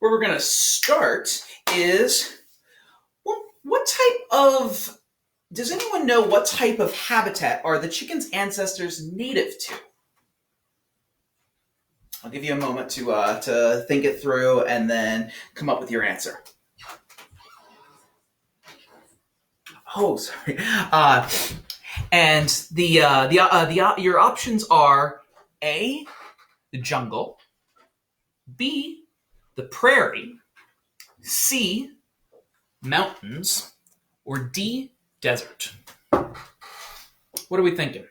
where we're going to start is, well, what type of, does anyone know what type of habitat are the chicken's ancestors native to? I'll give you a moment to think it through and then come up with your answer. Oh, sorry. And your options are A, the jungle, B, the prairie, C, mountains, or D, desert. What are we thinking?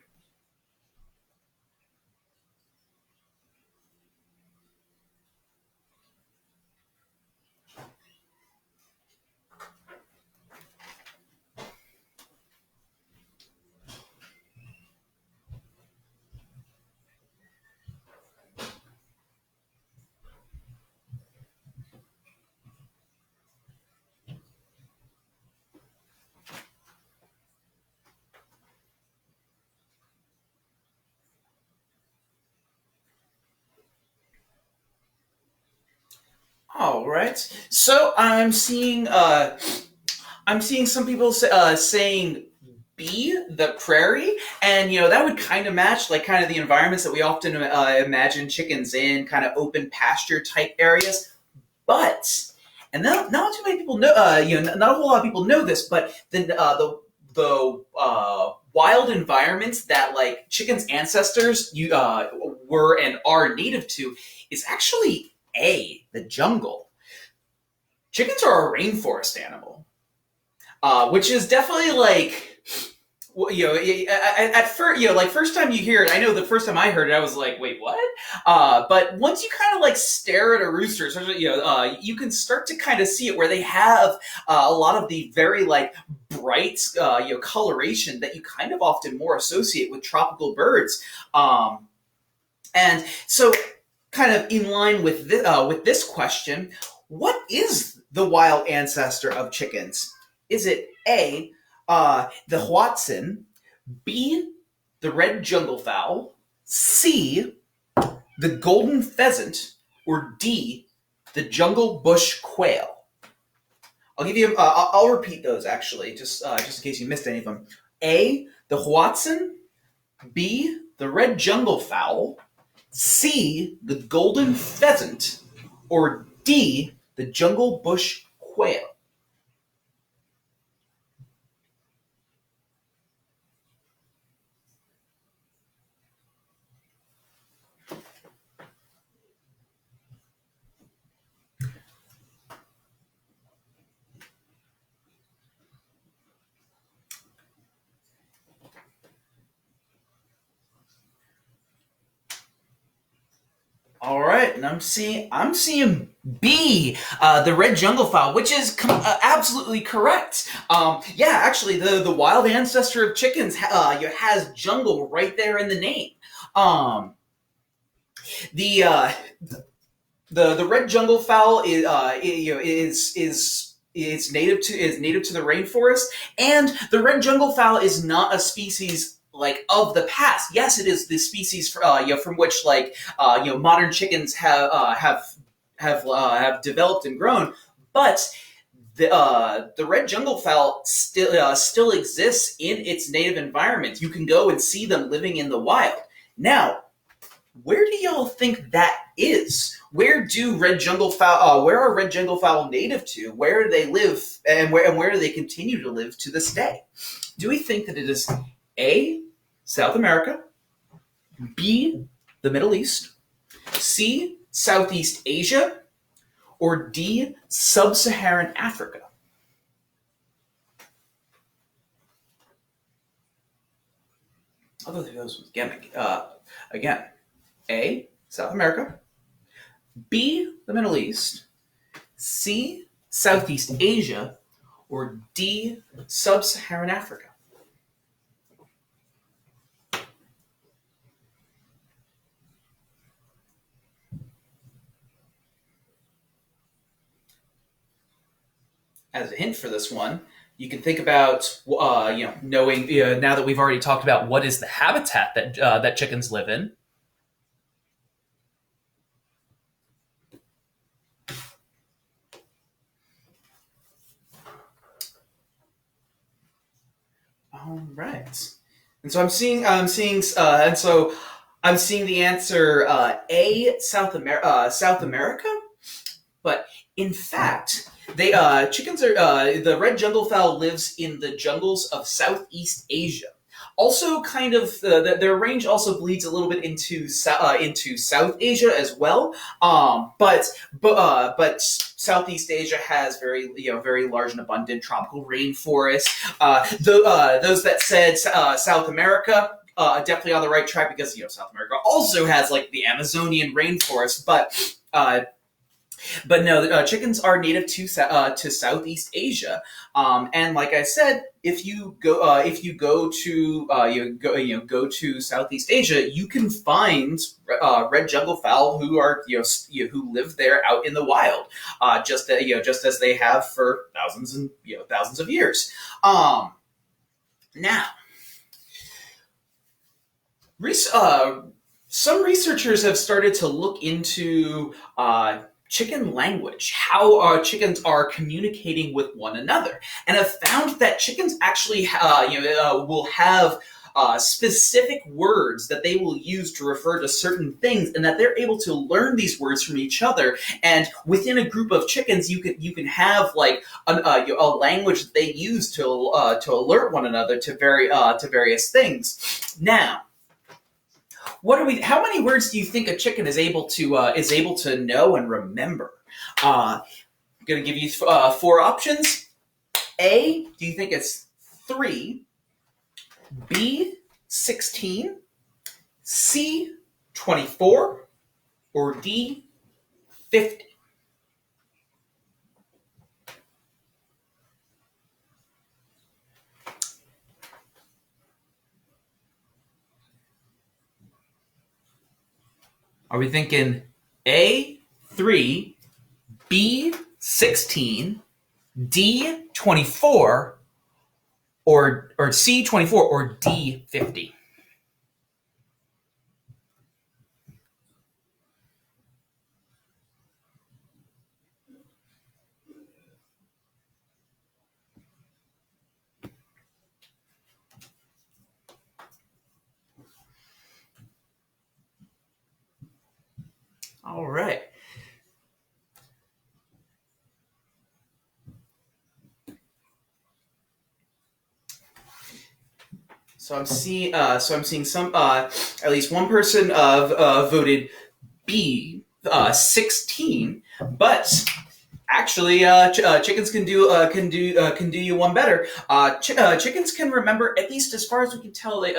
All right. So I'm seeing some people saying B, the prairie, and that would kind of match like kind of the environments that we often imagine chickens in, kind of open pasture type areas. But and not too many people know, not a whole lot of people know this, but the wild environments that like chickens' ancestors were and are native to is actually A, the jungle. Chickens are a rainforest animal, which is definitely like, at first, like first time you hear it, I know the first time I heard it, I was like, wait, what? But once you kind of like stare at a rooster, you can start to kind of see it where they have a lot of the very like bright, coloration that you kind of often more associate with tropical birds. And so, kind of in line with this question, what is the wild ancestor of chickens? Is it A, the Hoatzin, B, the red jungle fowl, C, the golden pheasant, or D, the jungle bush quail? I'll give you. I'll repeat those actually, just in case you missed any of them. A, the Hoatzin, B, the red jungle fowl, C, the golden pheasant, or D, the jungle bush quail. All right, and I'm seeing B, the red jungle fowl, which is absolutely correct. Yeah, actually, the wild ancestor of chickens has jungle right there in the name. The the red jungle fowl is native to the rainforest, and the red jungle fowl is not a species like of the past. Yes, it is the species from which like modern chickens have developed and grown, but the red jungle fowl still exists in its native environment. You can go and see them living in the wild. Now, where do y'all think that is? Where do red jungle fowl? Where are red jungle fowl native to? Where do they live, and where do they continue to live to this day? Do we think that it is A, South America, B, the Middle East, C, Southeast Asia, or D, Sub-Saharan Africa? I'll go through those again. A, South America, B, the Middle East, C, Southeast Asia, or D, Sub-Saharan Africa? As a hint for this one, you can think about, knowing now that we've already talked about what is the habitat that, that chickens live in. Right. And so I'm seeing the answer A, South America. But in fact, they chickens are the red jungle fowl lives in the jungles of Southeast Asia. Also, kind of their range also bleeds a little bit into South Asia as well. But Southeast Asia has very large and abundant tropical rainforests. Those that said South America, definitely on the right track because South America also has like the Amazonian rainforest, but no, chickens are native to Southeast Asia, and like I said, if you go to Southeast Asia, you can find red jungle fowl who live there out in the wild, just as they have for thousands of years. Now, some researchers have started to look into chicken language, how chickens are communicating with one another, and have found that chickens actually will have specific words that they will use to refer to certain things, and that they're able to learn these words from each other. And within a group of chickens, you can have like a language that they use to alert one another to various things. Now, how many words do you think a chicken is able to know and remember? I'm going to give you 4 options. A, do you think it's 3? B, 16? C, 24? Or D, 50? Are we thinking A, 3, B, 16, D, 24, or C, 24, or D, 50? All right. So I'm seeing some at least one person voted B, 16, but actually, chickens can do you one better. Chickens can remember, at least as far as we can tell, they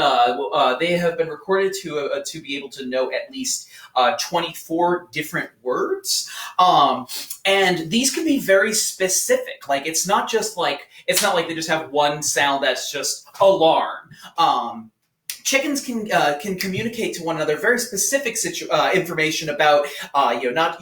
have been recorded to be able to know at least 24 different words, and these can be very specific. Like it's not like they just have one sound that's just alarm. Chickens can communicate to one another very specific information about not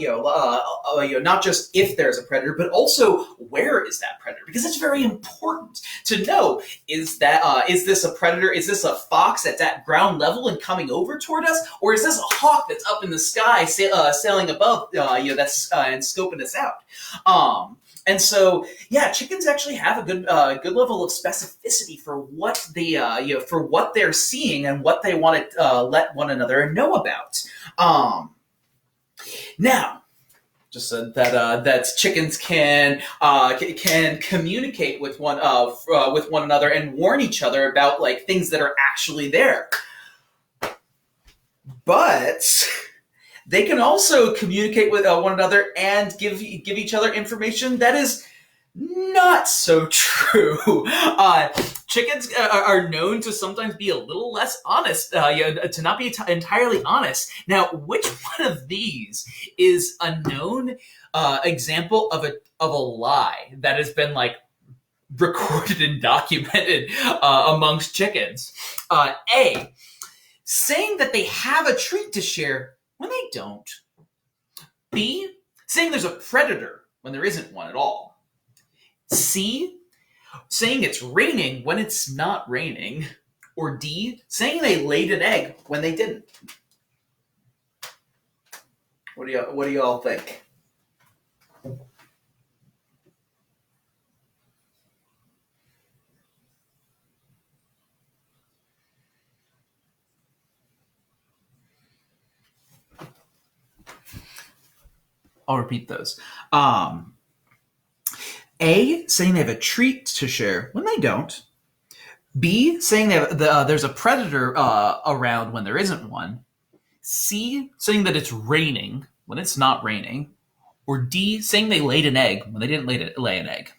just if there's a predator, but also where is that predator, because it's very important to know, is this a predator, is this a fox that's at ground level and coming over toward us, or is this a hawk that's up in the sky sailing above that's and scoping us out. And so, yeah, chickens actually have a good level of specificity for what for what they're seeing and what they want to let one another know about. Now, just said that chickens can communicate with one another and warn each other about like things that are actually there, but they can also communicate with one another and give each other information that is not so true. Chickens are known to sometimes be a little less honest, to not be entirely honest. Now, which one of these is a known example of a lie that has been like recorded and documented amongst chickens? A, saying that they have a treat to share when they don't. B, saying there's a predator when there isn't one at all. C, saying it's raining when it's not raining. Or D, saying they laid an egg when they didn't. What do y'all think? I'll repeat those. A, saying they have a treat to share when they don't. B, saying there's a predator around when there isn't one. C, saying that it's raining when it's not raining. Or D, saying they laid an egg when they didn't lay an egg.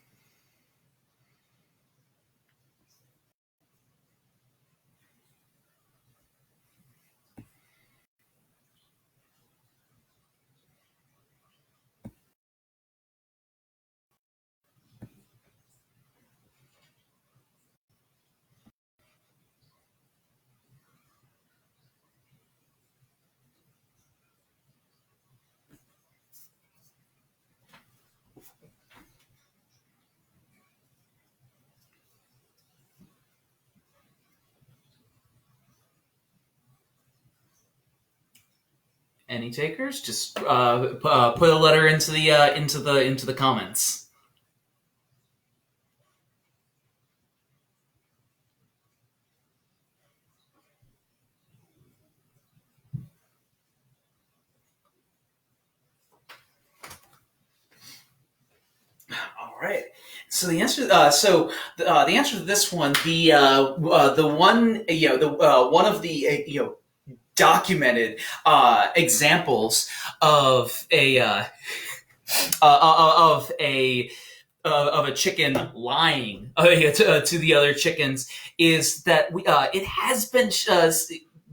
Any takers? Just put a letter into the comments. All right. So the answer, the answer to this one, the one, one of the documented examples of a chicken lying to the other chickens is that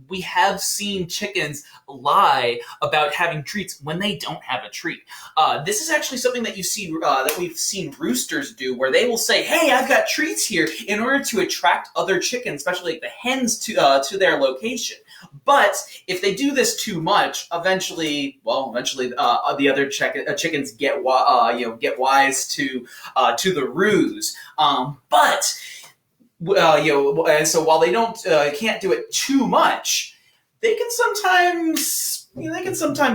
we have seen chickens lie about having treats when they don't have a treat. This is actually something that we've seen roosters do, where they will say, "Hey, I've got treats here," in order to attract other chickens, especially like the hens, to their location. But if they do this too much, eventually the other chickens get wise to the ruse. And so while they can't do it too much, they can sometimes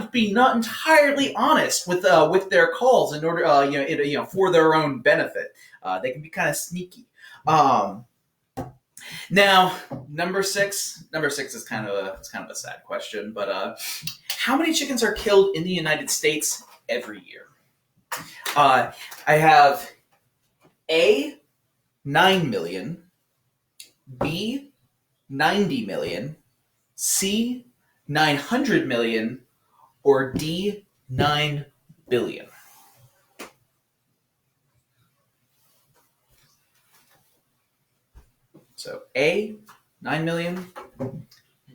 be not entirely honest with their calls in order for their own benefit. They can be kind of sneaky. Now, number six is kind of a sad question, but how many chickens are killed in the United States every year? I have A, 9 million, B, 90 million, C, 900 million, or D, 9 billion. So A, 9 million,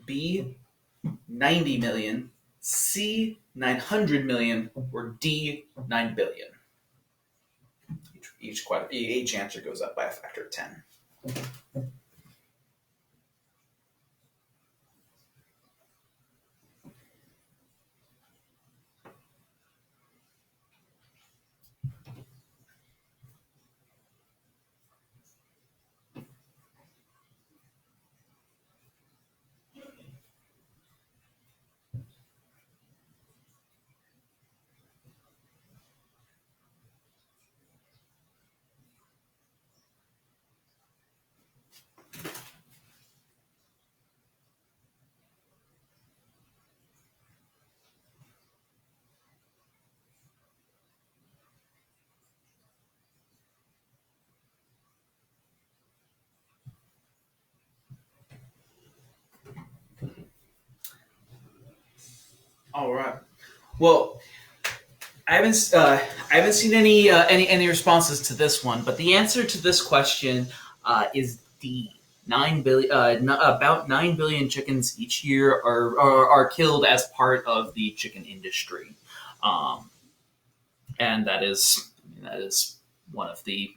B, 90 million, C, 900 million, or D, 9 billion. Each answer goes up by a factor of 10. All right. Well, I haven't seen any responses to this one, but the answer to this question is D. 9 billion. About 9 billion chickens each year are killed as part of the chicken industry, and that is one of the.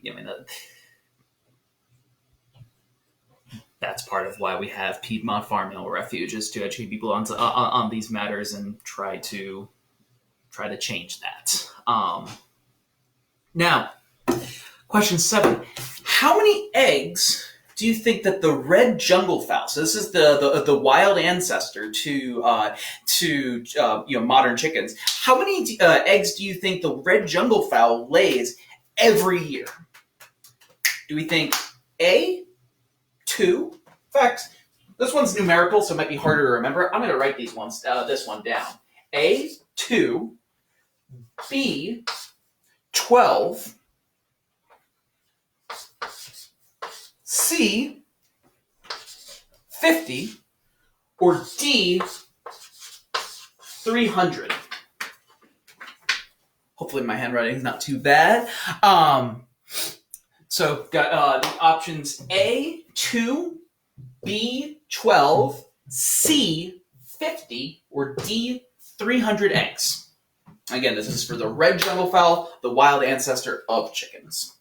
That's part of why we have Piedmont Farm Animal Refuge, is to educate people on these matters and try to change that. Now, question 7: how many eggs do you think that the red jungle fowl? So this is the wild ancestor to modern chickens. How many eggs do you think the red jungle fowl lays every year? Do we think A, 2? In fact, this one's numerical, so it might be harder to remember. I'm going to write this one down. A, 2, B, 12, C, 50, or D, 300? Hopefully my handwriting is not too bad. So got the options A, 2, B, 12, C, 50, or D, 300 eggs. Again, this is for the red jungle fowl, the wild ancestor of chickens.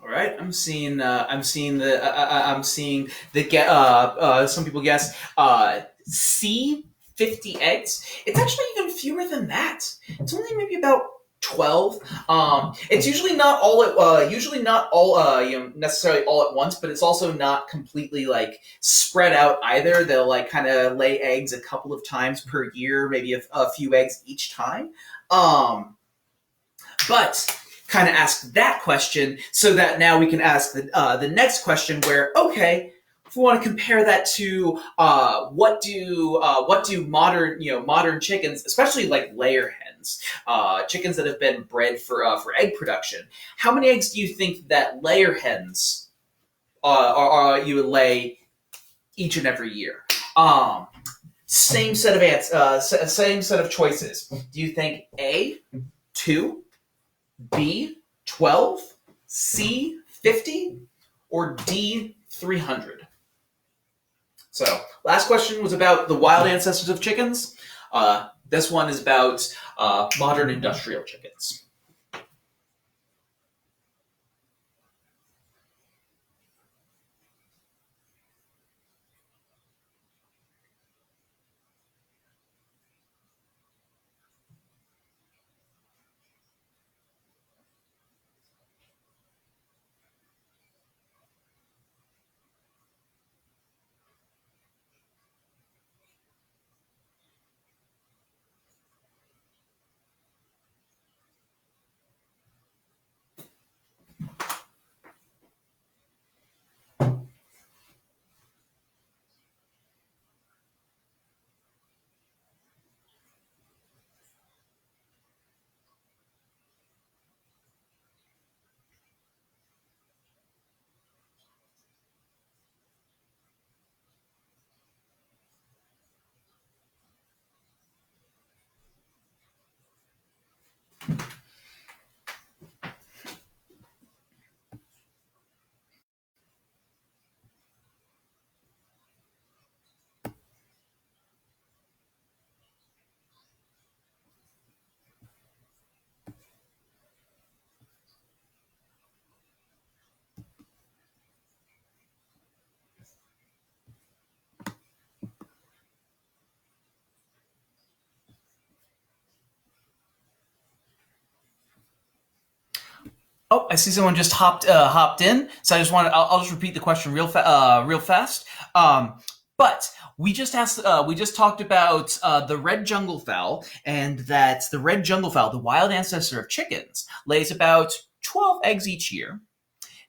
All right, I'm seeing some people guess C, 50 eggs. It's actually even fewer than that. It's only maybe about 12. It's usually not all necessarily all at once, but it's also not completely like spread out either. They'll like kind of lay eggs a couple of times per year, maybe a few eggs each time. But kind of ask that question so that now we can ask the next question where, okay, if we want to compare that to what do modern chickens, especially like layer hens, chickens that have been bred for egg production, how many eggs do you think that layer hens you would lay each and every year? Same set of choices. Do you think A, 2, B, 12, C, 50, or D, 300? So, last question was about the wild ancestors of chickens. This one is about modern industrial chickens. Oh, I see someone just hopped in. So I just want I'll just repeat the question real fast. But we just talked about the red jungle fowl, and that the red jungle fowl, the wild ancestor of chickens, lays about 12 eggs each year.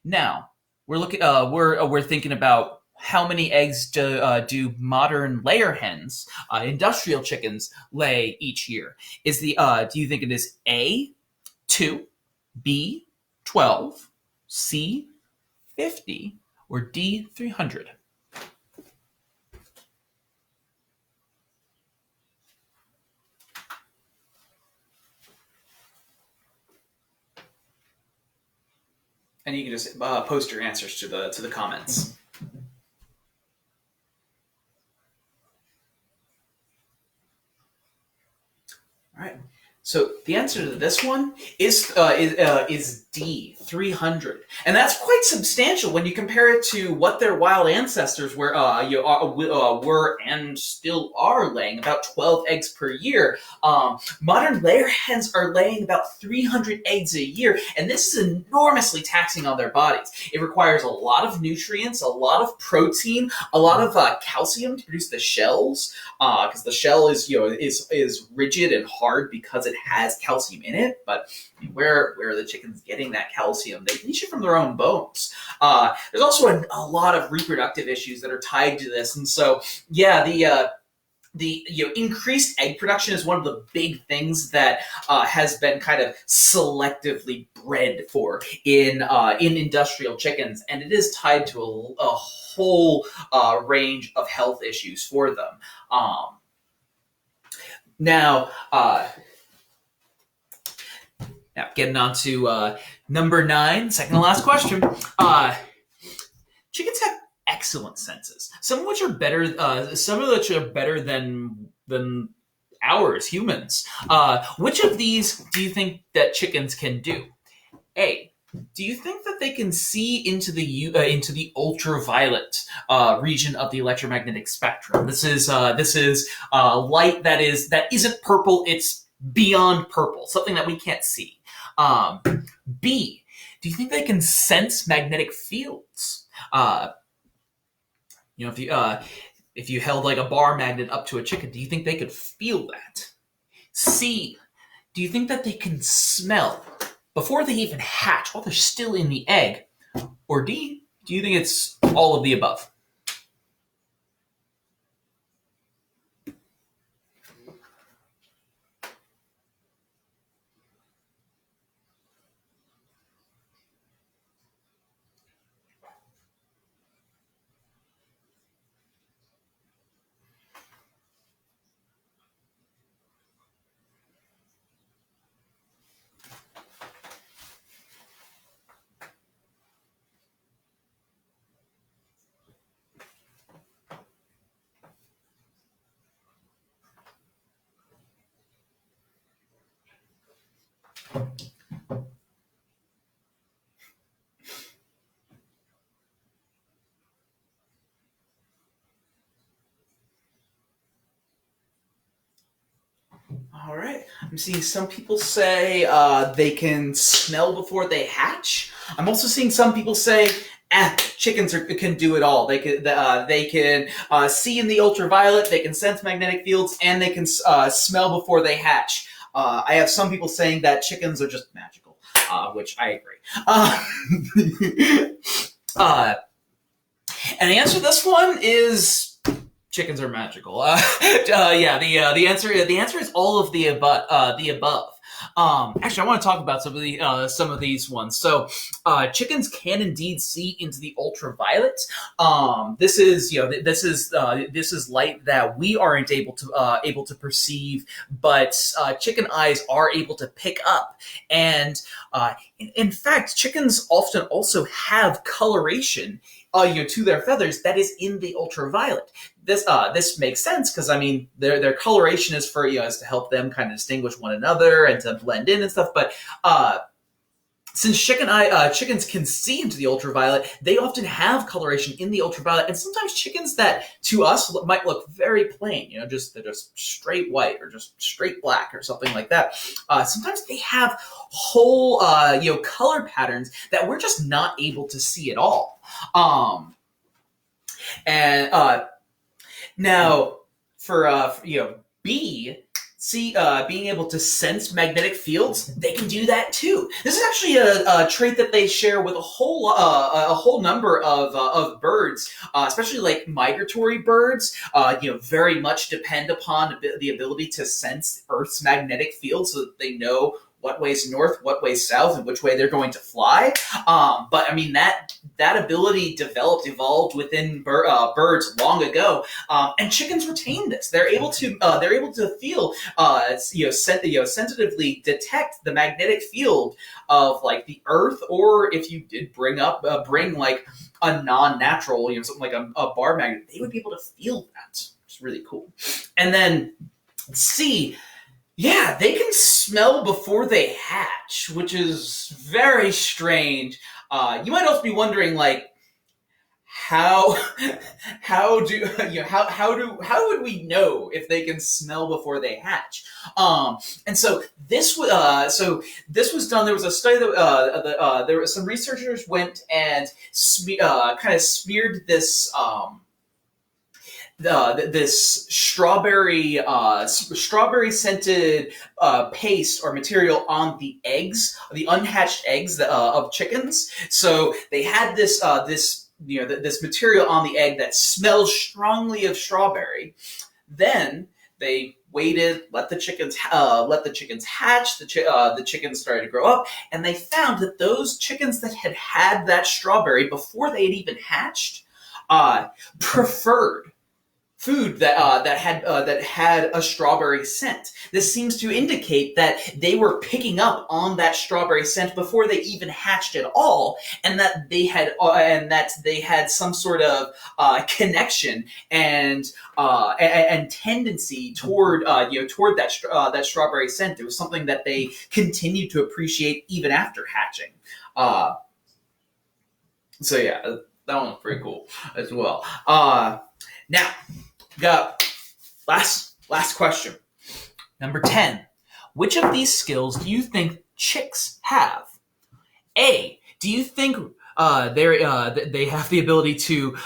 Now we're thinking about how many eggs do modern layer hens, industrial chickens, lay each year. Do you think it is A, 2, B, 12, C, 50, or D, 300? And you can just post your answers to the comments. All right. So The answer to this one is D, 300, and that's quite substantial when you compare it to what their wild ancestors were and still are laying about 12 eggs per year. Modern layer hens are laying about 300 eggs a year, and this is enormously taxing on their bodies. It requires a lot of nutrients, a lot of protein, a lot of calcium to produce the shells, because the shell is rigid and hard because it has calcium in it. But where are the chickens getting that calcium? They leach it from their own bones. There's also a lot of reproductive issues that are tied to this, and so yeah, the increased egg production is one of the big things that has been kind of selectively bred for in industrial chickens, and it is tied to a whole range of health issues for them. Now getting on to number 9, second to last question. Chickens have excellent senses, some of which are better than ours, humans. Which of these do you think that chickens can do? A, do you think that they can see into the ultraviolet region of the electromagnetic spectrum? This is light that isn't purple. It's beyond purple, something that we can't see. B, do you think they can sense magnetic fields? If you held like a bar magnet up to a chicken, do you think they could feel that? C, do you think that they can smell before they even hatch while they're still in the egg? Or D, do you think it's all of the above? All right. I'm seeing some people say they can smell before they hatch. I'm also seeing some people say, chickens can do it all. They can see in the ultraviolet, they can sense magnetic fields, and they can smell before they hatch. I have some people saying that chickens are just magical, which I agree. And the answer to this one is chickens are magical. The answer is all of the above. Actually, I want to talk about some of these ones. So, chickens can indeed see into the ultraviolet. This is light that we aren't able to perceive, but chicken eyes are able to pick up. And in fact, chickens often also have coloration to their feathers that is in the ultraviolet. This makes sense because I mean their coloration is is to help them kind of distinguish one another and to blend in and stuff. But since chickens can see into the ultraviolet, they often have coloration in the ultraviolet, and sometimes chickens that to us might look very plain, they're just straight white or just straight black or something like that. Sometimes they have whole color patterns that we're just not able to see at all. Now for B, being able to sense magnetic fields, they can do that too. This is actually a trait that they share with a whole number of birds, especially like migratory birds. Very much depend upon the ability to sense Earth's magnetic field, so that they know what way's north, what way's south, and which way they're going to fly. But I mean that ability evolved within birds long ago, and chickens retain this. They're able to feel, sensitively detect the magnetic field of like the Earth, or if you did bring like a non-natural, something like a bar magnet, they would be able to feel that. Which is really cool. And then C. Yeah, they can smell before they hatch, which is very strange. You might also be wondering, like, how how do how would we know if they can smell before they hatch? And so this was done. There was a study that there was some researchers went and kind of smeared this strawberry scented paste or material on the eggs, the unhatched eggs of chickens. So they had this material on the egg that smells strongly of strawberry. Then they waited, let the chickens hatch. The chickens started to grow up, and they found that those chickens that had that strawberry before they had even hatched preferred food that had a strawberry scent. This seems to indicate that they were picking up on that strawberry scent before they even hatched at all, and that they had some sort of connection and tendency toward that strawberry scent. It was something that they continued to appreciate even after hatching. So yeah, that one was pretty cool as well. Now, got last question. Number 10. Which of these skills do you think chicks have? A. Do you think they have the ability to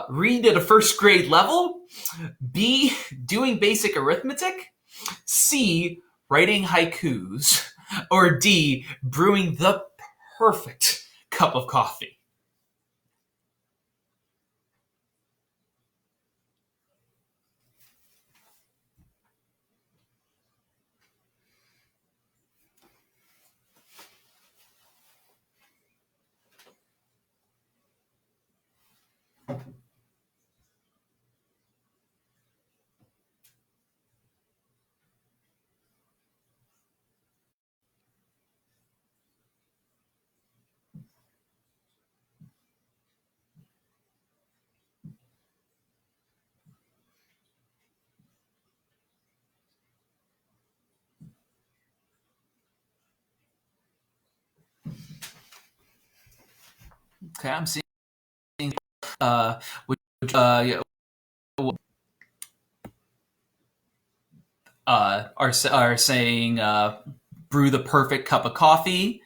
read at a first grade level? B. Doing basic arithmetic? C. Writing haikus? Or D. Brewing the perfect cup of coffee? Okay, I'm seeing which are saying brew the perfect cup of coffee.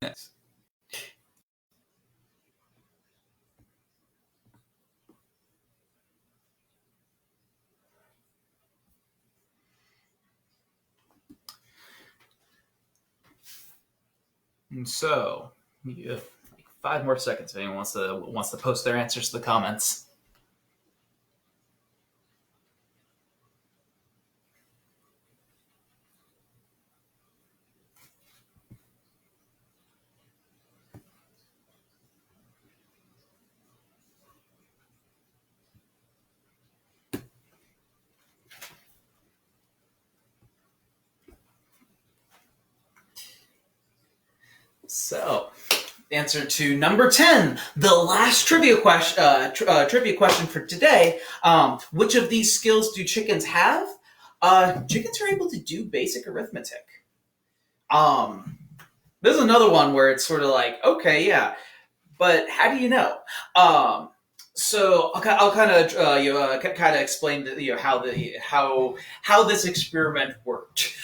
Yes. And so, you have like 5 more seconds if anyone wants to post their answers to the comments. So, answer to number 10, the last trivia question for today. Which of these skills do chickens have? Chickens are able to do basic arithmetic. There's another one where it's sort of like, okay, yeah, but how do you know? So I'll kind of explain how this experiment worked.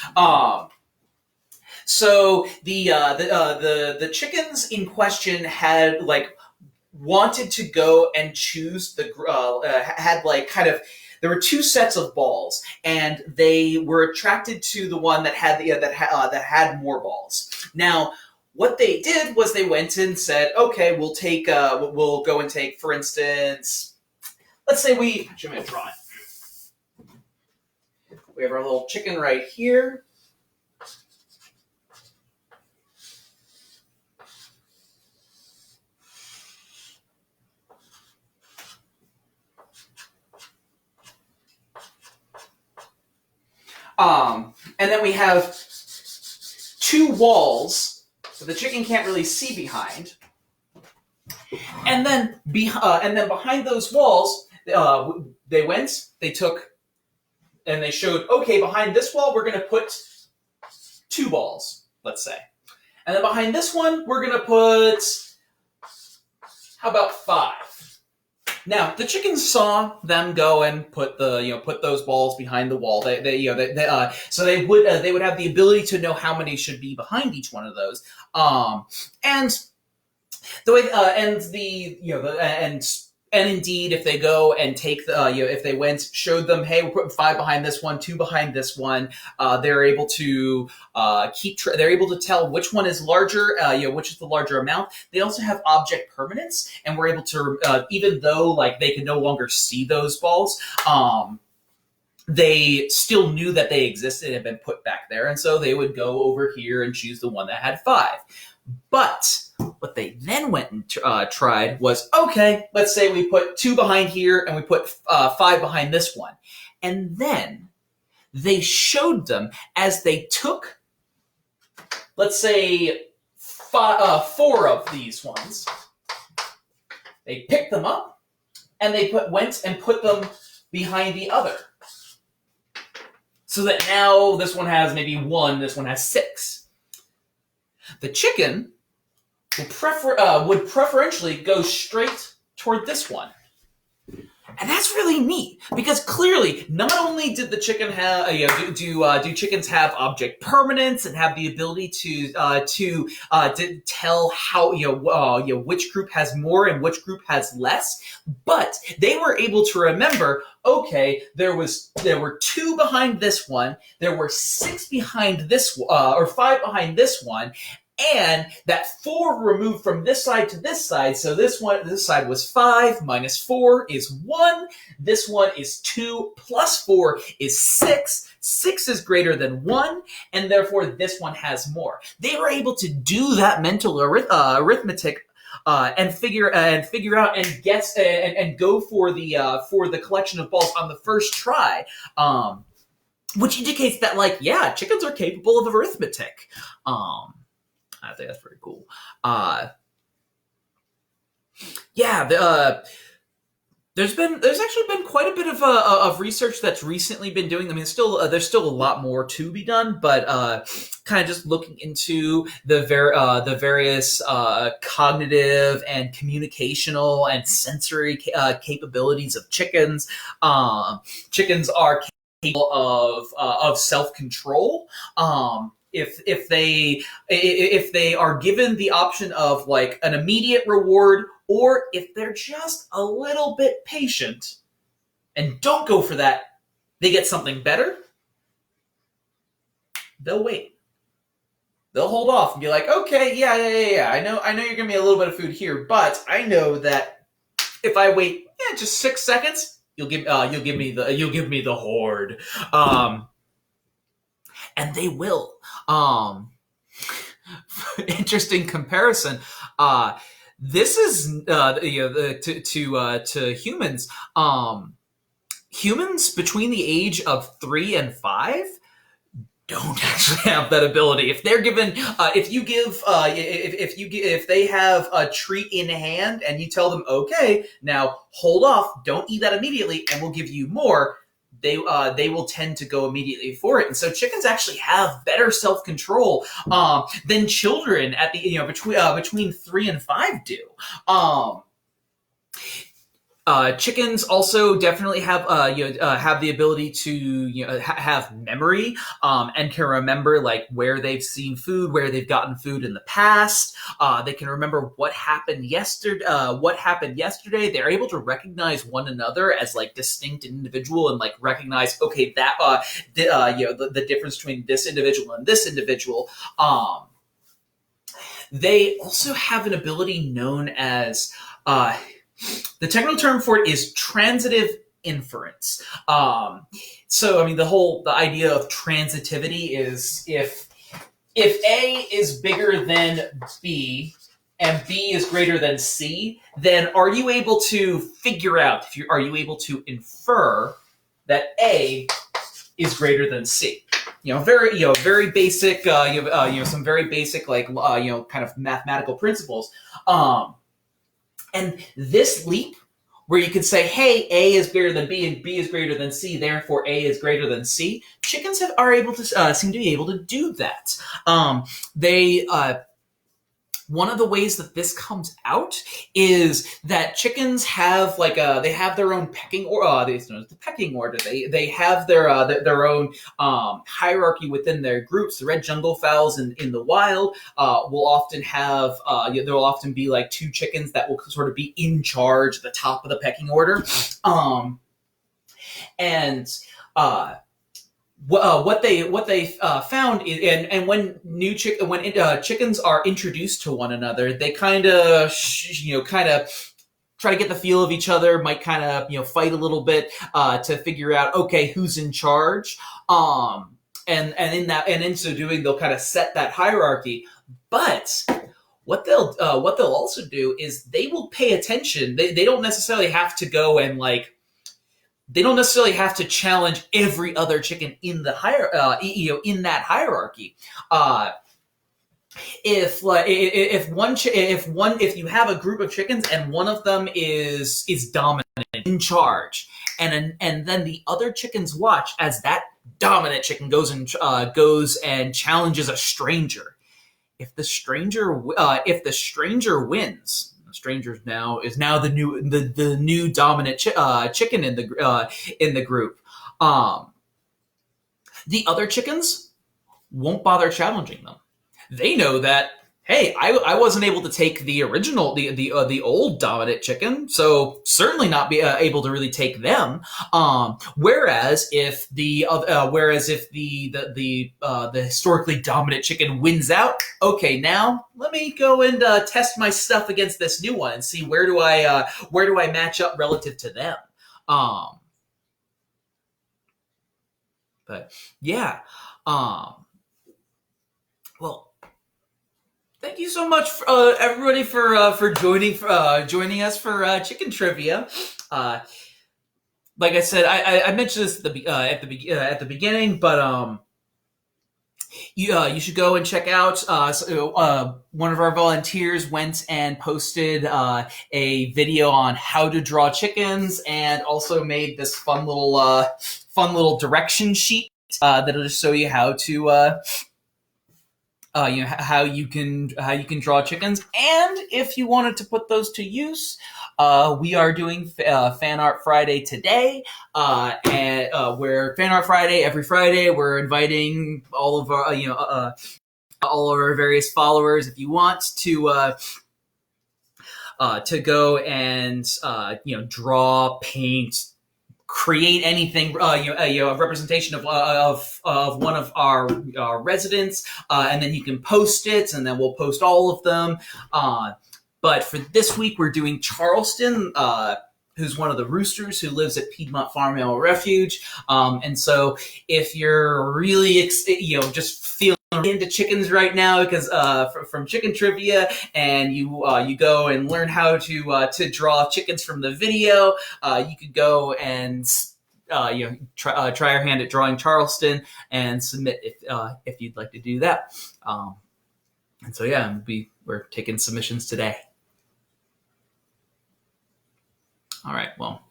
So the chickens in question had like wanted to go and choose had like kind of there were two sets of balls, and they were attracted to the one that had that had more balls. Now, what they did was they went and said, "Okay, we'll go and take, for instance, let's say actually I'm gonna draw it. We have our little chicken right here." And then we have two walls, so the chicken can't really see behind. And then behind those walls, they went, they took, and they showed, okay, behind this wall, we're going to put 2 balls, let's say. And then behind this one, we're going to put, how about 5? Now, the chickens saw them go and put those balls behind the wall. So they would have the ability to know how many should be behind each one of those. And the way, and indeed, if they go and take if they went, showed them, hey, we're putting 5 behind this one, 2 behind this one, they're able to they're able to tell which one is larger, which is the larger amount. They also have object permanence, and we're able to, even though like they can no longer see those balls, they still knew that they existed and had been put back there, and so they would go over here and choose the one that had 5. But what they then went and tried was, okay, let's say we put 2 behind here and we put 5 behind this one. And then they showed them as they took, let's say, 4 of these ones. They picked them up and they went and put them behind the other. So that now this one has maybe 1, this one has 6. The chicken would preferentially go straight toward this one. And that's really neat, because clearly, not only did the chicken have, do chickens have object permanence and have the ability to tell how, which group has more and which group has less, but they were able to remember, okay, there were 2 behind this one, there were 6 behind this, or 5 behind this one, and that 4 removed from this side to this side, so this side was 5, minus 4 is 1, this one is 2, plus 4 is 6, 6 is greater than 1, and therefore this one has more. They were able to do that mental arithmetic and figure out and guess and go for the collection of balls on the first try, which indicates that, like, yeah, chickens are capable of arithmetic. I think that's pretty cool. There's actually been quite a bit of research that's recently been doing. I mean, there's still a lot more to be done, but kind of just looking into the various cognitive and communicational and sensory capabilities of chickens. Chickens are capable of self-control. If they are given the option of like an immediate reward, or if they're just a little bit patient and don't go for that, they get something better, they'll wait. They'll hold off and be like, okay, yeah. I know you're giving me a little bit of food here, but I know that if I wait just 6 seconds, you'll give me the horde. And they will. Interesting comparison. This is to humans. Humans between the age of 3 and 5 don't actually have that ability. If they're given, if they have a treat in hand and you tell them, okay, now hold off, don't eat that immediately, and we'll give you more, they will tend to go immediately for it. And so chickens actually have better self-control than children at the between 3 and 5 do. Chickens also definitely have the ability to have memory and can remember like where they've seen food, where they've gotten food in the past. They can remember what happened yesterday. They're able to recognize one another as like distinct and individual, and like recognize, okay, that the difference between this individual and this individual. They also have an ability known as the technical term for it is transitive inference. So, I mean, the idea of transitivity is if A is bigger than B and B is greater than C, then are you able to figure out, are you able to infer that A is greater than C? Very basic, some very basic, like, kind of mathematical principles. And this leap, where you could say, hey, A is greater than B and B is greater than C, therefore A is greater than C, chickens are able to seem to be able to do that. They One of the ways that this comes out is that chickens have they have their own pecking order. The pecking order. They have their own hierarchy within their groups. The red jungle fowls in the wild will often have there will often be like two chickens that will sort of be in charge at the top of the pecking order, and what they found is, and when chickens are introduced to one another, they kind of try to get the feel of each other, might kind of fight a little bit to figure out, okay, who's in charge, and in so doing they'll kind of set that hierarchy. But what they'll also do is they will pay attention. They don't necessarily have to go and they don't necessarily have to challenge every other chicken in the in that hierarchy. If you have a group of chickens and one of them is dominant, in charge, and then the other chickens watch as that dominant chicken goes and challenges a stranger. If the stranger wins, the stranger is now the new dominant chicken in the group. The other chickens won't bother challenging them. They know that, hey, I wasn't able to take the original, the old dominant chicken, so certainly not be able to really take them. Whereas if the historically dominant chicken wins out, okay, now let me go and test my stuff against this new one and see where do I match up relative to them. But yeah, well. Thank you so much, everybody, for joining us for chicken trivia. Like I said, I mentioned this at the beginning, but you should go and check out. One of our volunteers went and posted a video on how to draw chickens, and also made this fun little direction sheet that'll just show you how to. How you can draw chickens, and if you wanted to put those to use, we are doing Fan Art Friday today, and where Fan Art Friday every Friday we're inviting all of our various followers, if you want to go and draw, paint, create anything, a representation of one of our residents, and then you can post it, and then we'll post all of them. But for this week, we're doing Charleston, who's one of the roosters who lives at Piedmont Farm Animal Refuge. And so if you're really, just feeling into chickens right now because from Chicken Trivia, and you go and learn how to draw chickens from the video, you could go and try your hand at drawing Charleston and submit if you'd like to do that. And so yeah, we're taking submissions today. All right, well,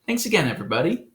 thanks again, everybody.